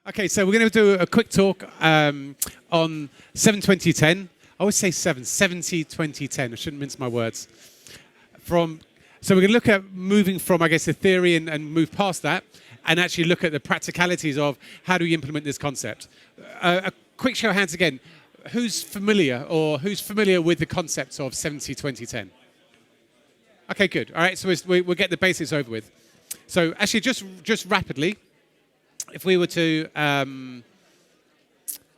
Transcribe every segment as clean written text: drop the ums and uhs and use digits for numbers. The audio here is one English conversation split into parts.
Okay, so we're going to do a quick talk on 7-20-10. I always say 70-20-10. I shouldn't mince my words. So we're going to look at moving from, I guess, the theory and move past that and actually look at the practicalities of how do we implement this concept. A quick show of hands again. Who's familiar with the concepts of 70-20-10? Okay, good. All right, so we'll get the basics over with. So actually, just rapidly, if we were to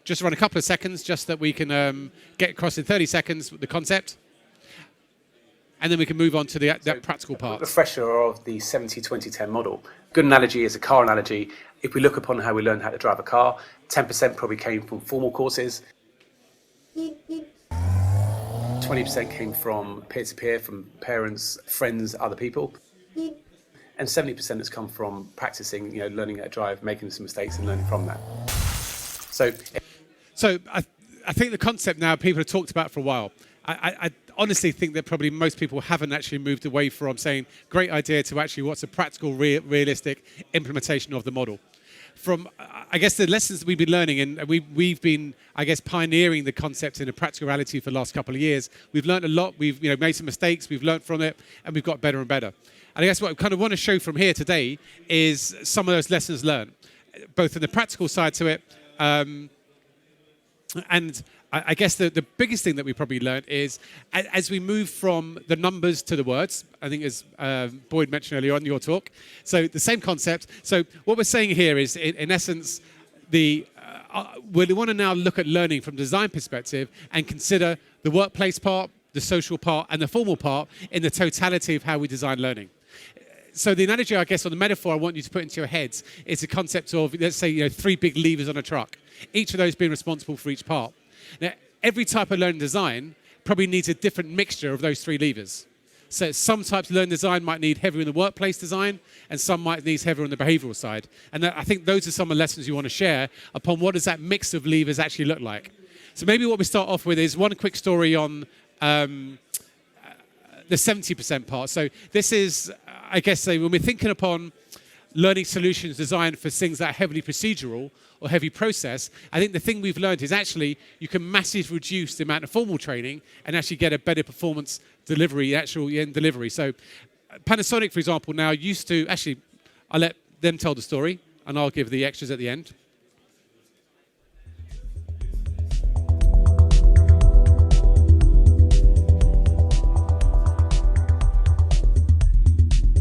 just run a couple of seconds, just that we can get across in 30 seconds the concept, and then we can move on to that practical part. Refresher of the 70-20-10 model. Good analogy is a car analogy. If we look upon how we learned how to drive a car, 10% probably came from formal courses, 20% came from peer-to-peer, from parents, friends, other people, and 70% has come from practicing, learning how to drive, making some mistakes and learning from that. So I think the concept now people have talked about for a while. I honestly think that probably most people haven't actually moved away from saying, great idea, to actually what's a practical, realistic implementation of the model. From, I guess, the lessons that we've been learning, and we've been, I guess, pioneering the concept in a practical reality for the last couple of years. We've learned a lot. We've made some mistakes. We've learned from it, and we've got better and better. And I guess what I kind of want to show from here today is some of those lessons learned, both in the practical side to it, and I guess the biggest thing that we probably learned is as we move from the numbers to the words, I think as Boyd mentioned earlier on in your talk, so the same concept. So what we're saying here is, in essence, we want to now look at learning from a design perspective and consider the workplace part, the social part, and the formal part in the totality of how we design learning. So the analogy, I guess, or the metaphor I want you to put into your heads is the concept of, let's say, 3 big levers on a truck, each of those being responsible for each part. Now, every type of learning design probably needs a different mixture of those 3 levers. So some types of learning design might need heavier in the workplace design, and some might need heavier on the behavioral side. And I think those are some of the lessons you want to share upon what does that mix of levers actually look like. So maybe what we start off with is one quick story on the 70% part. So this is, I guess, when we're thinking upon learning solutions designed for things that are heavily procedural or heavy process, I think the thing we've learned is actually you can massively reduce the amount of formal training and actually get a better performance delivery, actual end delivery. So Panasonic, for example, now used to, actually, I'll let them tell the story and I'll give the extras at the end.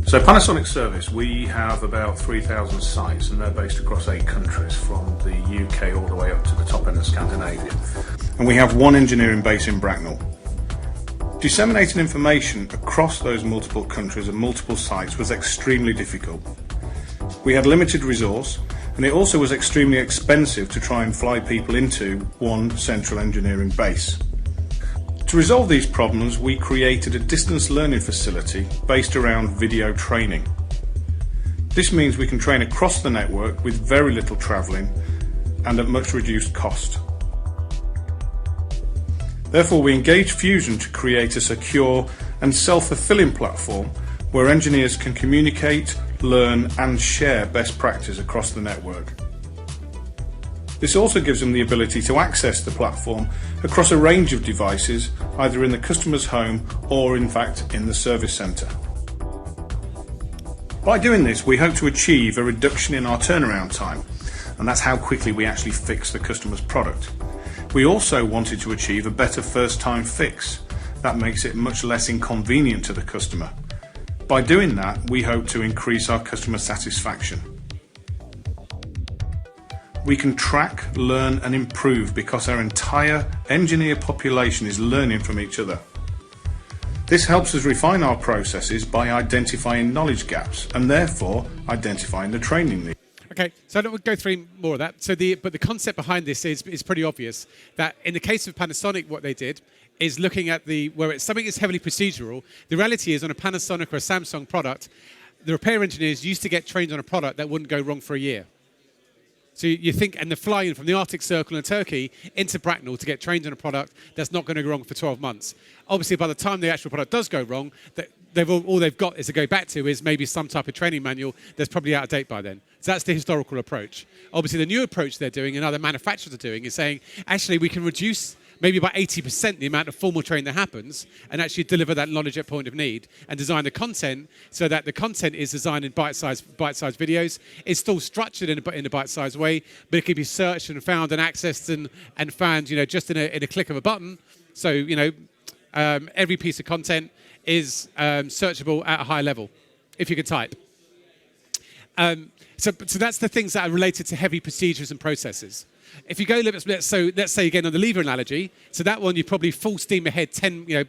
So Panasonic Service, we have about 3,000 sites and they're based across 8 countries, from the UK all the way up to the top end of Scandinavia. And we have one engineering base in Bracknell. Disseminating information across those multiple countries and multiple sites was extremely difficult. We had limited resource, and it also was extremely expensive to try and fly people into one central engineering base. To resolve these problems, we created a distance learning facility based around video training. This means we can train across the network with very little travelling and at much reduced cost. Therefore, we engaged Fusion to create a secure and self-fulfilling platform where engineers can communicate, learn and share best practice across the network. This also gives them the ability to access the platform across a range of devices, either in the customer's home or in fact in the service centre. By doing this, we hope to achieve a reduction in our turnaround time, and that's how quickly we actually fix the customer's product. We also wanted to achieve a better first time fix. That makes it much less inconvenient to the customer. By doing that, we hope to increase our customer satisfaction. We can track, learn and improve because our entire engineer population is learning from each other. This helps us refine our processes by identifying knowledge gaps and therefore identifying the training needs. Okay, so I don't want to go through more of that. But the concept behind this is pretty obvious. That in the case of Panasonic, what they did is looking at where it's something is heavily procedural. The reality is on a Panasonic or a Samsung product, the repair engineers used to get trained on a product that wouldn't go wrong for a year. So you think, and they're flying from the Arctic Circle in Turkey into Bracknell to get trained on a product that's not going to go wrong for 12 months. Obviously, by the time the actual product does go wrong, all they've got is to go back to is maybe some type of training manual that's probably out of date by then. So that's the historical approach. Obviously, the new approach they're doing and other manufacturers are doing is saying, actually, we can reduce maybe by 80% the amount of formal training that happens and actually deliver that knowledge at point of need and design the content so that the content is designed in bite-sized videos. It's still structured in a bite-sized way, but it can be searched and found and accessed and found, just in a click of a button. So, every piece of content is searchable at a high level if you can type. So that's the things that are related to heavy procedures and processes. If you go, let's say again on the lever analogy, so that one you probably full steam ahead 10,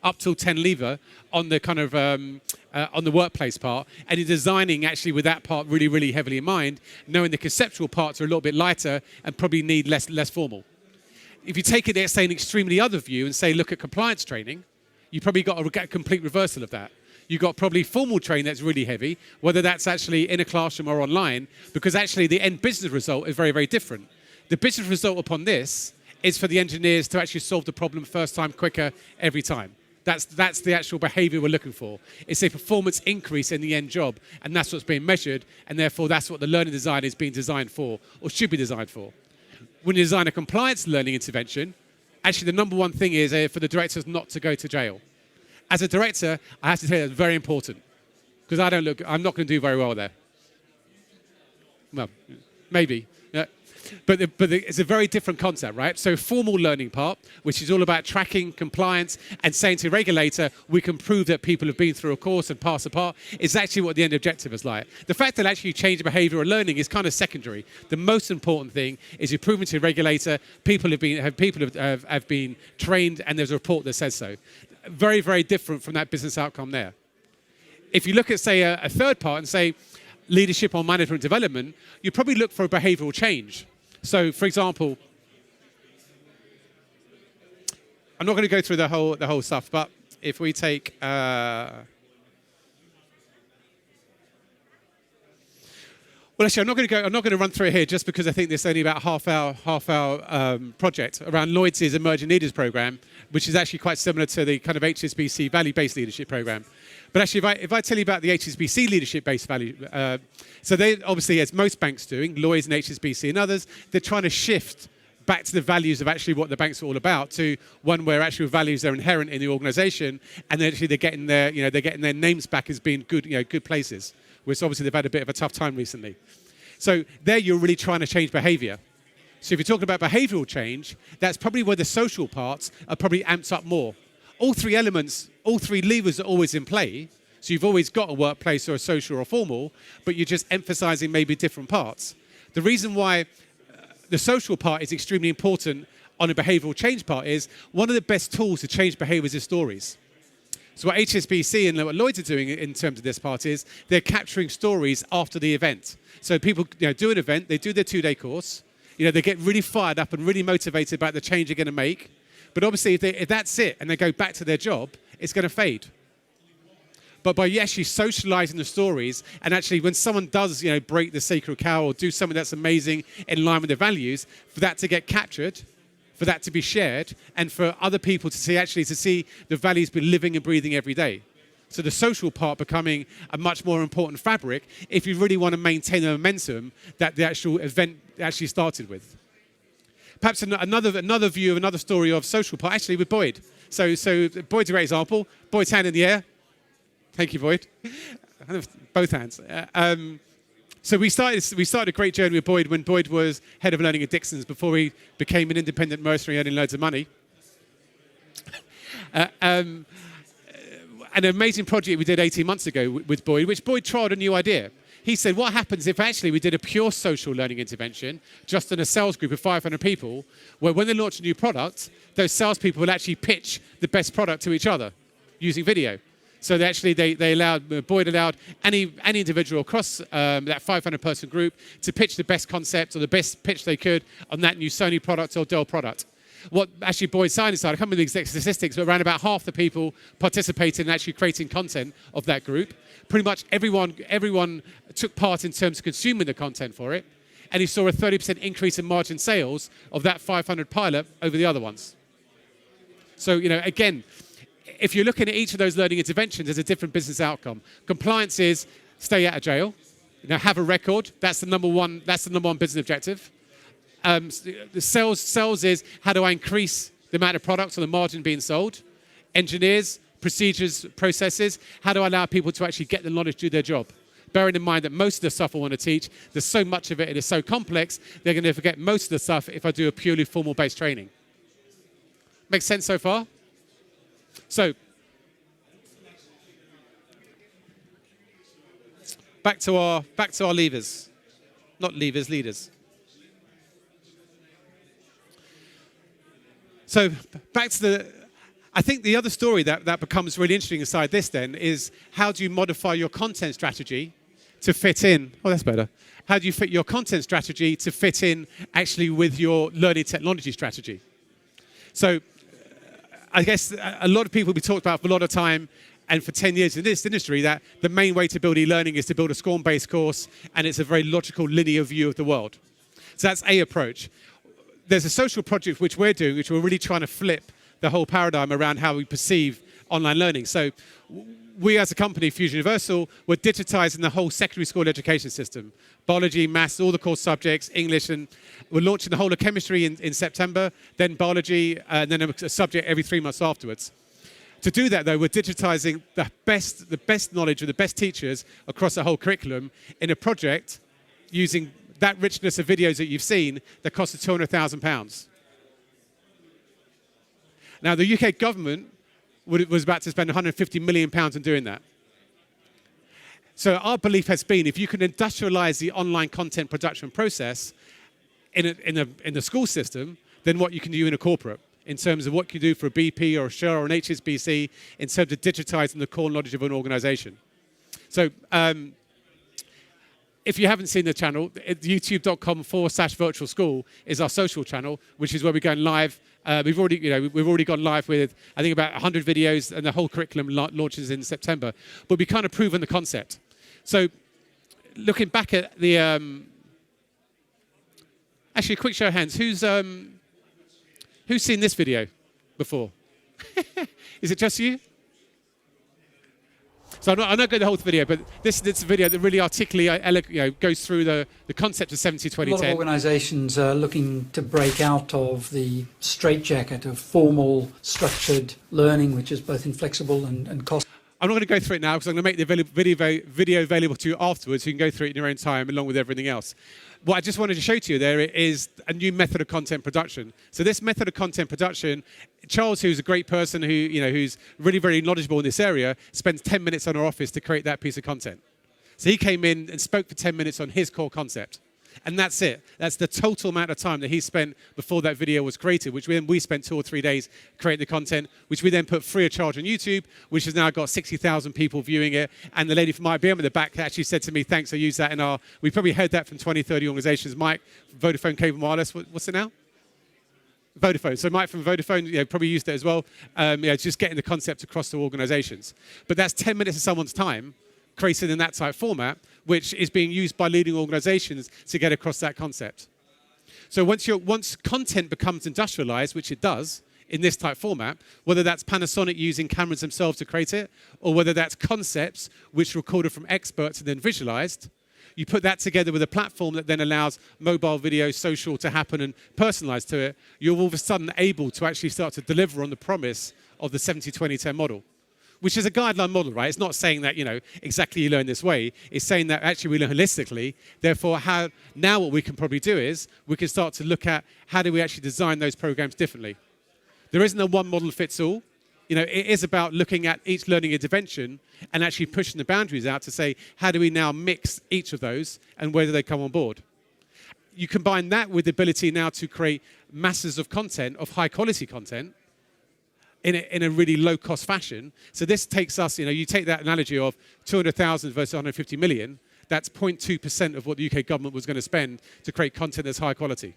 up till 10 lever on the kind of on the workplace part, and you're designing actually with that part really, really heavily in mind, knowing the conceptual parts are a little bit lighter and probably need less formal. If you take it, let's say, an extremely other view and say, look at compliance training, you probably got a complete reversal of that. You've got probably formal training that's really heavy, whether that's actually in a classroom or online, because actually the end business result is very, very different. The business result upon this is for the engineers to actually solve the problem first time, quicker, every time. That's the actual behavior we're looking for. It's a performance increase in the end job, and that's what's being measured, and therefore that's what the learning design is being designed for, or should be designed for. When you design a compliance learning intervention, actually the number one thing is for the directors not to go to jail. As a director, I have to tell you that's very important, because I'm not going to do very well there. Well, maybe. Yeah. But it's a very different concept, right? So formal learning part, which is all about tracking, compliance, and saying to a regulator, we can prove that people have been through a course and passed a part, is actually what the end objective is like. The fact that actually you change behavior or learning is kind of secondary. The most important thing is you're proving to a regulator, people have been trained, and there's a report that says so. Very, very different from that business outcome there. If you look at, say, a third part and say leadership or management development, you probably look for a behavioral change. So, for example, I'm not going to go through the whole stuff, but if we take well, actually, I'm not going to run through it here just because I think there's only about half hour project around Lloyds' Emerging Leaders Program, which is actually quite similar to the kind of HSBC Value-Based Leadership Program. But actually, if I tell you about the HSBC Leadership-Based Value, so they obviously, as most banks doing, Lloyds and HSBC and others, they're trying to shift back to the values of actually what the bank's all about, to one where actual values are inherent in the organisation, and then actually they're getting their names back as being good places, which obviously they've had a bit of a tough time recently. So there you're really trying to change behaviour. So if you're talking about behavioural change, that's probably where the social parts are probably amped up more. All three elements, all three levers are always in play. So you've always got a workplace or a social or a formal, but you're just emphasising maybe different parts. The reason why the social part is extremely important on a behavioural change part is one of the best tools to change behaviours is stories. So what HSBC and what Lloyds are doing in terms of this part is they're capturing stories after the event. So people do an event, they do their 2-day course, they get really fired up and really motivated about the change they're going to make. But obviously, if that's it and they go back to their job, it's going to fade. But by actually socializing the stories, and actually when someone does, break the sacred cow or do something that's amazing in line with their values, for that to get captured, for that to be shared, and for other people to see the values be living and breathing every day. So the social part becoming a much more important fabric if you really want to maintain the momentum that the actual event actually started with. Perhaps another view, another story of social part, actually with Boyd. So Boyd's a great example. Boyd's hand in the air. Thank you, Boyd. Both hands. So we started a great journey with Boyd when Boyd was head of learning at Dixons before he became an independent mercenary earning loads of money. An amazing project we did 18 months ago with Boyd, which Boyd tried a new idea. He said, what happens if actually we did a pure social learning intervention, just in a sales group of 500 people, where when they launch a new product, those salespeople will actually pitch the best product to each other using video. So Boyd allowed any individual across that 500-person group to pitch the best concept or the best pitch they could on that new Sony product or Dell product. What actually Boyd signed inside, I can't remember the exact statistics, but around about half the people participated in actually creating content of that group. Pretty much everyone took part in terms of consuming the content for it, and he saw a 30% increase in margin sales of that 500 pilot over the other ones. So, again, if you're looking at each of those learning interventions, there's a different business outcome. Compliance is stay out of jail, have a record. That's the number one business objective. The sales is how do I increase the amount of products or the margin being sold. Engineers, procedures, processes, how do I allow people to actually get the knowledge to do their job? Bearing in mind that most of the stuff I want to teach, there's so much of it, it is so complex, they're going to forget most of the stuff if I do a purely formal-based training. Makes sense so far? So, back to our levers. Not levers, leaders. So, back to I think the other story that becomes really interesting aside this then is how do you modify your content strategy to fit in? Oh, that's better. How do you fit your content strategy to fit in actually with your learning technology strategy? So I guess a lot of people we talked about for a lot of time and for 10 years in this industry that the main way to build e-learning is to build a SCORM-based course, and it's a very logical, linear view of the world. So that's a approach. There's a social project which we're doing, which we're really trying to flip the whole paradigm around how we perceive online learning. So we as a company, Fusion Universal, we're digitizing the whole secondary school education system. Biology, maths, all the core subjects, English, and we're launching the whole of chemistry in September, then biology, and then a subject every 3 months afterwards. To do that, though, we're digitizing the best knowledge of the best teachers across the whole curriculum in a project using that richness of videos that you've seen that cost £200,000. Now, the UK government was about to spend £150 million on doing that. So our belief has been if you can industrialize the online content production process in the school system, then what you can do in a corporate, in terms of what you do for a BP or a Shell or an HSBC, in terms of digitizing the core knowledge of an organization. So if you haven't seen the channel, youtube.com/virtual school is our social channel, which is where we're going live. We've already gone live with, I think, about 100 videos, and the whole curriculum launches in September. But we kind of proven the concept. So looking back at the... actually, a quick show of hands. Who's seen this video before? Is it just you? So I'm not going to the whole video, but this is a video that really articulately goes through the concept of 70-20-10. A lot of organisations are looking to break out of the straitjacket of formal, structured learning, which is both inflexible and cost. I'm not going to go through it now because I'm going to make the video available to you afterwards. You can go through it in your own time along with everything else. What I just wanted to show to you there is a new method of content production. So this method of content production, Charles, who's a great person who's really very knowledgeable in this area, spends 10 minutes on our office to create that piece of content. So he came in and spoke for 10 minutes on his core concept. And that's it. That's the total amount of time that he spent before that video was created, which we spent 2 or 3 days creating the content, which we then put free of charge on YouTube, which has now got 60,000 people viewing it. And the lady from IBM at the back actually said to me, thanks, I use that in our... We probably heard that from 20, 30 organizations. Mike, Vodafone Cable Wireless, what's it now? Vodafone. So Mike from Vodafone probably used it as well. Just getting the concept across to organizations. But that's 10 minutes of someone's time created in that type format, which is being used by leading organizations to get across that concept. So once content becomes industrialized, which it does in this type format, whether that's Panasonic using cameras themselves to create it, or whether that's concepts which are recorded from experts and then visualized, you put that together with a platform that then allows mobile video, social to happen and personalized to it, you're all of a sudden able to actually start to deliver on the promise of the 70-20-10 model, which is a guideline model, right? It's not saying that, exactly you learn this way. It's saying that actually we learn holistically. Therefore, now what we can probably do is we can start to look at how do we actually design those programs differently. There isn't a one model fits all. It is about looking at each learning intervention and actually pushing the boundaries out to say, how do we now mix each of those and where do they come on board? You combine that with the ability now to create masses of content, of high quality content, in a really low-cost fashion. So this takes us, you take that analogy of 200,000 versus 150 million, that's 0.2% of what the UK government was going to spend to create content that's high quality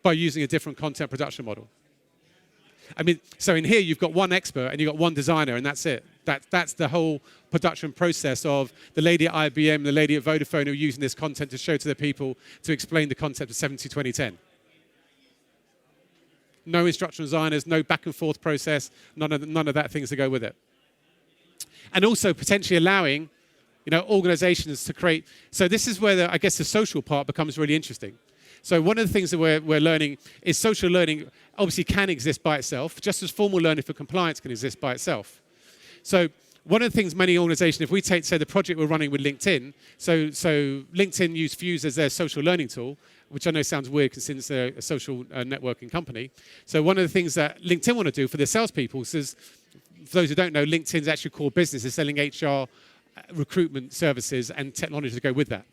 by using a different content production model. So in here you've got one expert and you've got one designer and that's it. That's the whole production process of the lady at IBM, the lady at Vodafone who are using this content to show to their people to explain the concept of 70-20-10. no instructional designers, no back and forth process, none of that things to go with it. And also potentially allowing, organizations to create. So this is where I guess the social part becomes really interesting. So one of the things that we're learning is social learning obviously can exist by itself, just as formal learning for compliance can exist by itself. So one of the things many organizations, if we take, say, the project we're running with LinkedIn, so LinkedIn use Fuse as their social learning tool, which I know sounds weird since they're a social networking company. So one of the things that LinkedIn want to do for their salespeople is, for those who don't know, LinkedIn's actual core business is selling HR, recruitment services and technology to go with that.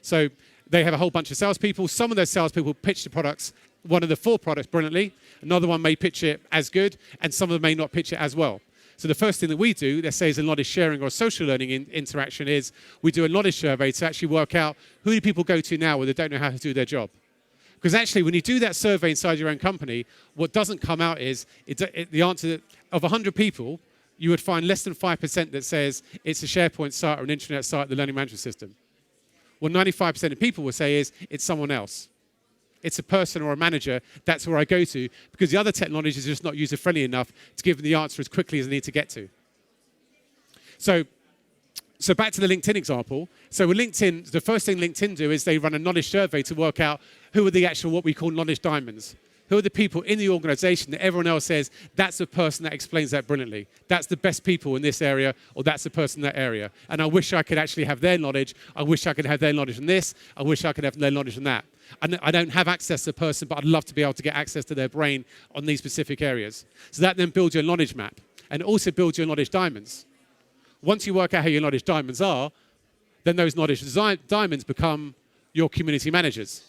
So they have a whole bunch of salespeople. Some of those salespeople pitch the products, one of the 4 products brilliantly. Another one may pitch it as good, and some of them may not pitch it as well. So the first thing that we do, let's say is a knowledge sharing or a social learning interaction, is we do a knowledge survey to actually work out who do people go to now where they don't know how to do their job. Because actually, when you do that survey inside your own company, what doesn't come out is the answer of 100 people, you would find less than 5% that says it's a SharePoint site or an intranet site, the learning management system. What 95% of people will say is it's someone else. It's a person or a manager. That's where I go to, because the other technology is just not user-friendly enough to give them the answer as quickly as they need to get to. So back to the LinkedIn example. So with LinkedIn, the first thing LinkedIn do is they run a knowledge survey to work out who are the actual, what we call knowledge diamonds. Who are the people in the organization that everyone else says, that's the person that explains that brilliantly. That's the best people in this area, or that's the person in that area. And I wish I could actually have their knowledge. I wish I could have their knowledge in this. I wish I could have their knowledge in that. I don't have access to the person, but I'd love to be able to get access to their brain on these specific areas. So that then builds your knowledge map, and also builds your knowledge diamonds. Once you work out how your knowledge diamonds are, then those knowledge diamonds become your community managers.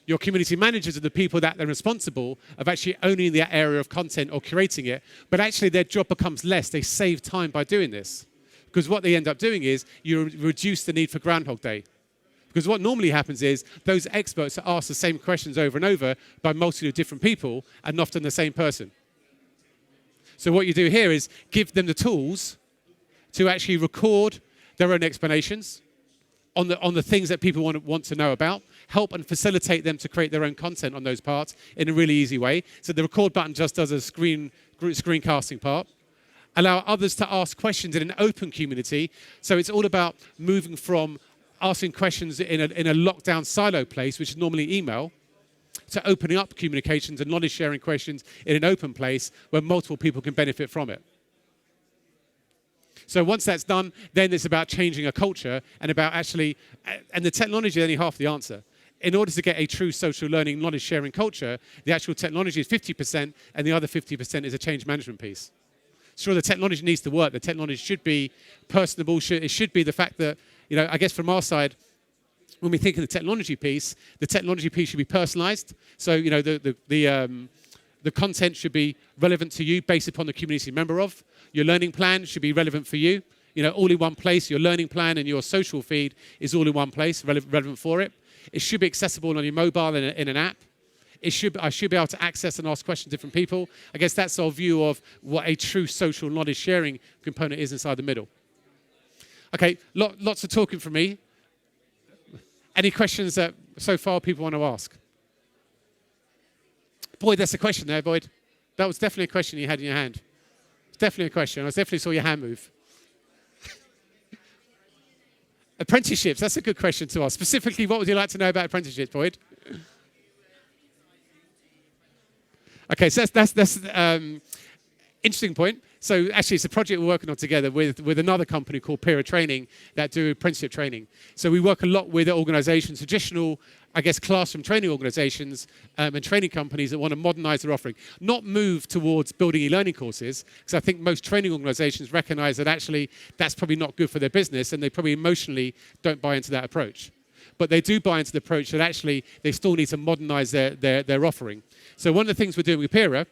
Your community managers are the people that are responsible of actually owning that area of content or curating it, but actually their job becomes less. They save time by doing this. Because what they end up doing is you reduce the need for Groundhog Day. Because what normally happens is those experts are asked the same questions over and over by multitude of different people, and often the same person. So what you do here is give them the tools to actually record their own explanations on the things that people want to know about, help and facilitate them to create their own content on those parts in a really easy way. So the record button just does a screencasting part. Allow others to ask questions in an open community. So it's all about moving from asking questions in a lockdown silo place, which is normally email, to opening up communications and knowledge sharing questions in an open place where multiple people can benefit from it. So once that's done, then it's about changing a culture and about actually, and the technology is only half the answer. In order to get a true social learning, knowledge sharing culture, the actual technology is 50% and the other 50% is a change management piece. Sure, the technology needs to work. The technology should be personable. It should be the fact that, I guess from our side, when we think of the technology piece should be personalized. So, the content should be relevant to you based upon the community member of. Your learning plan should be relevant for you. All in one place. Your learning plan and your social feed is all in one place, relevant for it. It should be accessible on your mobile in an app. I should be able to access and ask questions to different people. I guess that's our view of what a true social knowledge sharing component is inside the middle. Okay, lots of talking from me. Any questions that so far people want to ask? Boyd, that's a question there, Boyd. That was definitely a question you had in your hand. It's definitely a question. I definitely saw your hand move. Apprenticeships, that's a good question to ask. Specifically, what would you like to know about apprenticeships, Boyd? Okay, so that's interesting point. So actually, it's a project we're working on together with another company called Peer Training that do apprenticeship training. So we work a lot with organizations, traditional, I guess, classroom training organizations and training companies that want to modernize their offering. Not move towards building e-learning courses, because I think most training organizations recognize that actually that's probably not good for their business, and they probably emotionally don't buy into that approach. But they do buy into the approach that actually they still need to modernize their offering. So one of the things we're doing with Pera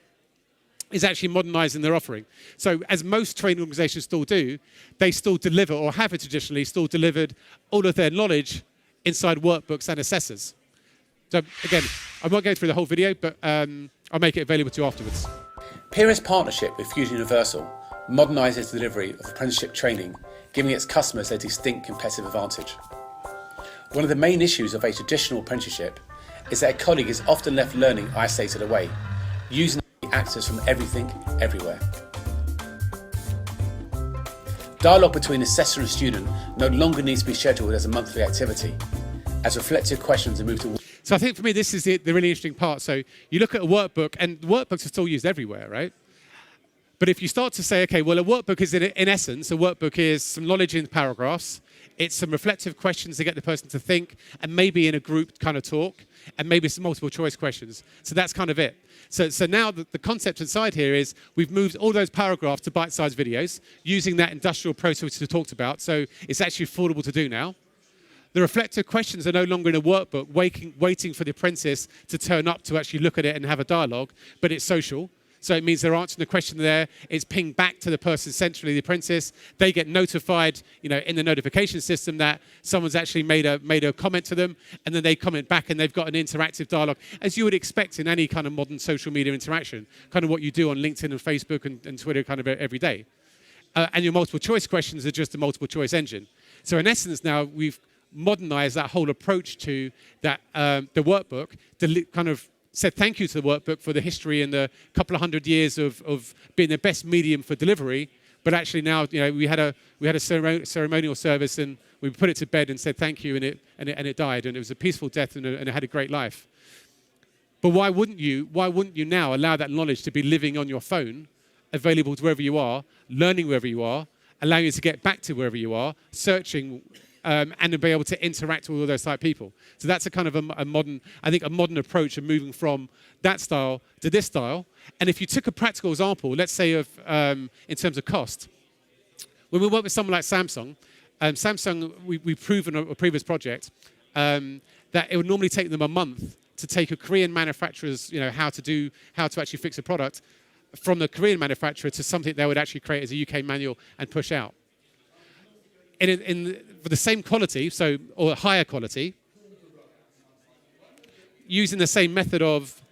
is actually modernizing their offering. So as most training organizations still do, they still deliver, or have traditionally still delivered, all of their knowledge inside workbooks and assessors. So again, I won't go through the whole video, but I'll make it available to you afterwards. Pera's partnership with Fuse Universal modernises the delivery of apprenticeship training, giving its customers a distinct competitive advantage. One of the main issues of a traditional apprenticeship is that a colleague is often left learning isolated away, using access from everything, everywhere. Dialogue between assessor and student no longer needs to be scheduled as a monthly activity, as reflective questions are moved to... So I think for me, this is the really interesting part. So you look at a workbook, and workbooks are still used everywhere, right? But if you start to say, okay, well, a workbook is, in essence, a workbook is some knowledge in paragraphs, it's some reflective questions to get the person to think, and maybe in a group kind of talk, and maybe some multiple choice questions. So that's kind of it. So now the concept inside here is we've moved all those paragraphs to bite-sized videos using that industrial process we talked about. So it's actually affordable to do now. The reflective questions are no longer in a workbook, waiting for the apprentice to turn up to actually look at it and have a dialogue, but it's social. So it means they're answering the question there. It's pinged back to the person centrally, the apprentice. They get notified, in the notification system that someone's actually made a comment to them, and then they comment back, and they've got an interactive dialogue, as you would expect in any kind of modern social media interaction, kind of what you do on LinkedIn and Facebook and Twitter kind of every day. And your multiple choice questions are just a multiple choice engine. So in essence, now we've modernized that whole approach to that the workbook to kind of said thank you to the workbook for the history and the couple of 100 years of being the best medium for delivery. But actually now, we had a ceremonial service, and we put it to bed and said thank you, and it died, and it was a peaceful death, and it had a great life. But why wouldn't you now allow that knowledge to be living on your phone, available to wherever you are, learning wherever you are, allowing you to get back to wherever you are, searching, and to be able to interact with all those type of people. So that's a kind of a modern approach of moving from that style to this style. And if you took a practical example, let's say of in terms of cost, when we work with someone like Samsung, we've proven on a previous project that it would normally take them a month to take a Korean manufacturer's, how to actually fix a product from the Korean manufacturer to something they would actually create as a UK manual and push out. For the same quality, or higher quality, using the same method of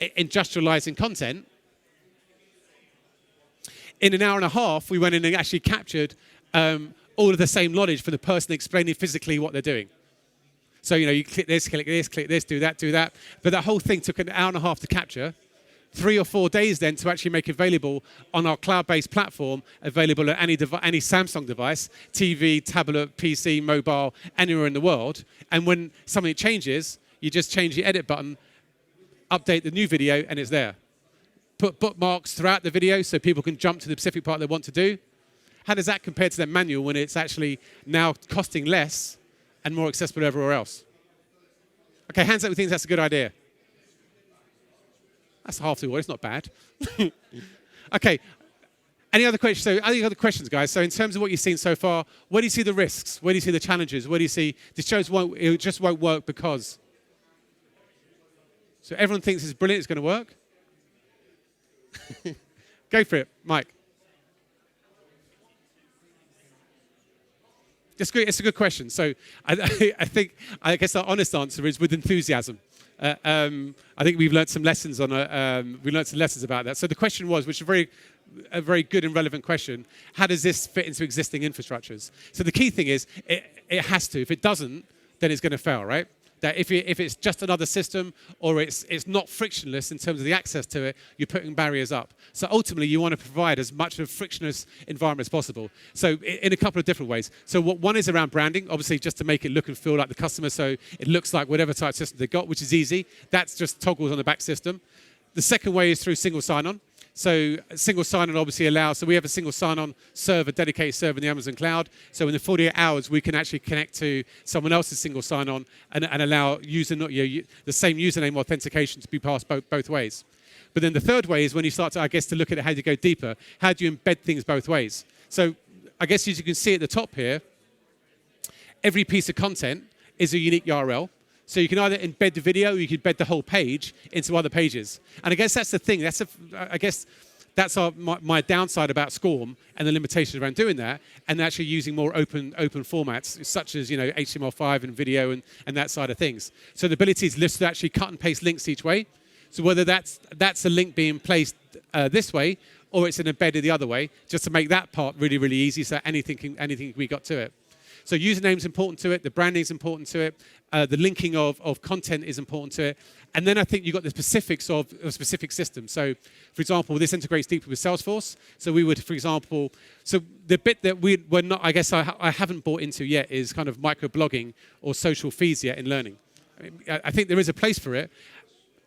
industrializing content, in an hour and a half, we went in and actually captured all of the same knowledge for the person explaining physically what they're doing. So, you click this, do that. But that whole thing took an hour and a half to capture. 3 or 4 days then to actually make available on our cloud-based platform, available at any Samsung device, TV, tablet, PC, mobile, anywhere in the world. And when something changes, you just change the edit button, update the new video, and it's there. Put bookmarks throughout the video so people can jump to the specific part they want to do. How does that compare to their manual when it's actually now costing less and more accessible everywhere else? Okay, hands up who thinks that's a good idea. That's half the order. It's not bad. Okay. Any other questions? So, any other questions, guys? So, in terms of what you've seen so far, where do you see the risks? Where do you see the challenges? Where do you see this it just won't work because? So, everyone thinks it's brilliant. It's going to work. Go for it, Mike. It's a good question. So, I guess our honest answer is with enthusiasm. I think we've learned some lessons about that. So the question was, which is a very good and relevant question, how does this fit into existing infrastructures? So the key thing is, it has to. If it doesn't, then it's going to fail, right? That if it's just another system or it's not frictionless in terms of the access to it, you're putting barriers up. So ultimately, you want to provide as much of a frictionless environment as possible. So in a couple of different ways. So one is around branding, obviously just to make it look and feel like the customer, so it looks like whatever type system they got, which is easy. That's just toggles on the back system. The second way is through single sign-on. So single sign-on obviously allows, so we have a single sign-on server, dedicated server in the Amazon cloud. So in the 48 hours, we can actually connect to someone else's single sign-on and allow the same username authentication to be passed both ways. But then the third way is when you start to, to look at it, how do you go deeper? How do you embed things both ways? So I guess as you can see at the top here, every piece of content is a unique URL. So you can either embed the video or you can embed the whole page into other pages. And I guess that's the thing. That's my downside about SCORM and the limitations around doing that, and actually using more open formats such as HTML5 and video and that side of things. So the ability is to actually cut and paste links each way. So whether that's a link being placed this way or it's an embedded the other way, just to make that part really, really easy so anything can be got to it. So username is important to it, the branding is important to it, the linking of content is important to it. And then I think you've got the specifics of a specific system. So, for example, this integrates deeply with Salesforce. So we would, for example, so the bit that we're not, I guess I haven't bought into yet is kind of microblogging or social feeds yet in learning. I think there is a place for it.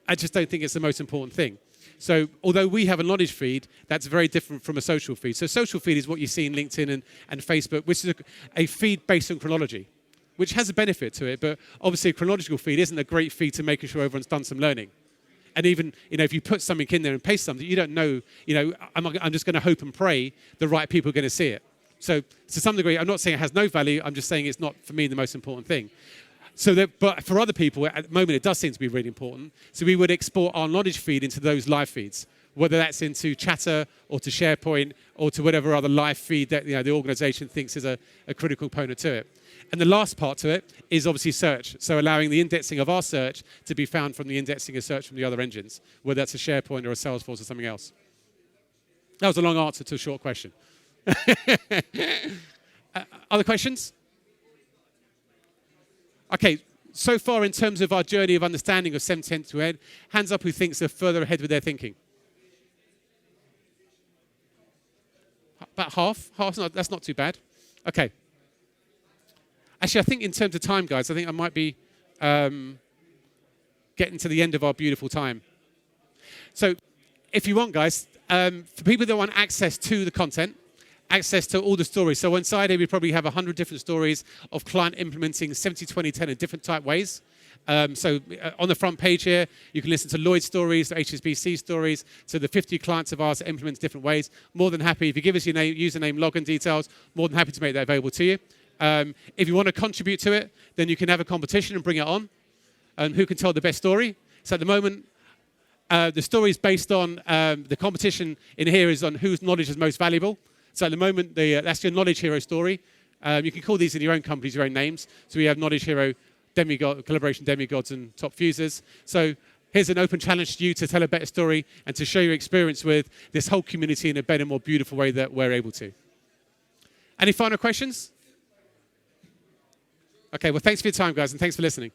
I just don't think it's the most important thing. So although we have a knowledge feed, that's very different from a social feed. So social feed is what you see in LinkedIn and Facebook, which is a feed based on chronology, which has a benefit to it. But obviously a chronological feed isn't a great feed to making sure everyone's done some learning. And even, if you put something in there and paste something, you don't know, I'm just going to hope and pray the right people are going to see it. So to some degree, I'm not saying it has no value. I'm just saying it's not, for me, the most important thing. But for other people, at the moment, it does seem to be really important. So we would export our knowledge feed into those live feeds, whether that's into Chatter or to SharePoint or to whatever other live feed that the organization thinks is a critical component to it. And the last part to it is obviously search. So allowing the indexing of our search to be found from the indexing of search from the other engines, whether that's a SharePoint or a Salesforce or something else. That was a long answer to a short question. Other questions? Okay, so far in terms of our journey of understanding of 7 to end, hands up who thinks they're further ahead with their thinking. About half? That's not too bad. Okay. Actually, I think in terms of time, guys, I think I might be getting to the end of our beautiful time. So if you want, guys, for people that want access to the content, access to all the stories. So inside here, we probably have 100 different stories of client implementing 70, 20, 10 in different type ways. On the front page here, you can listen to Lloyds stories, to HSBC stories, to the 50 clients of ours that implement different ways. More than happy, if you give us your name, username, login details, more than happy to make that available to you. If you want to contribute to it, then you can have a competition and bring it on. Who can tell the best story? So at the moment, the story is based on the competition in here is on whose knowledge is most valuable. So at the moment, that's your Knowledge Hero story. You can call these in your own companies, your own names. So we have Knowledge Hero, Demigod, Collaboration Demigods, and Top Fusers. So here's an open challenge to you to tell a better story and to share your experience with this whole community in a better, more beautiful way that we're able to. Any final questions? Okay, well, thanks for your time, guys, and thanks for listening.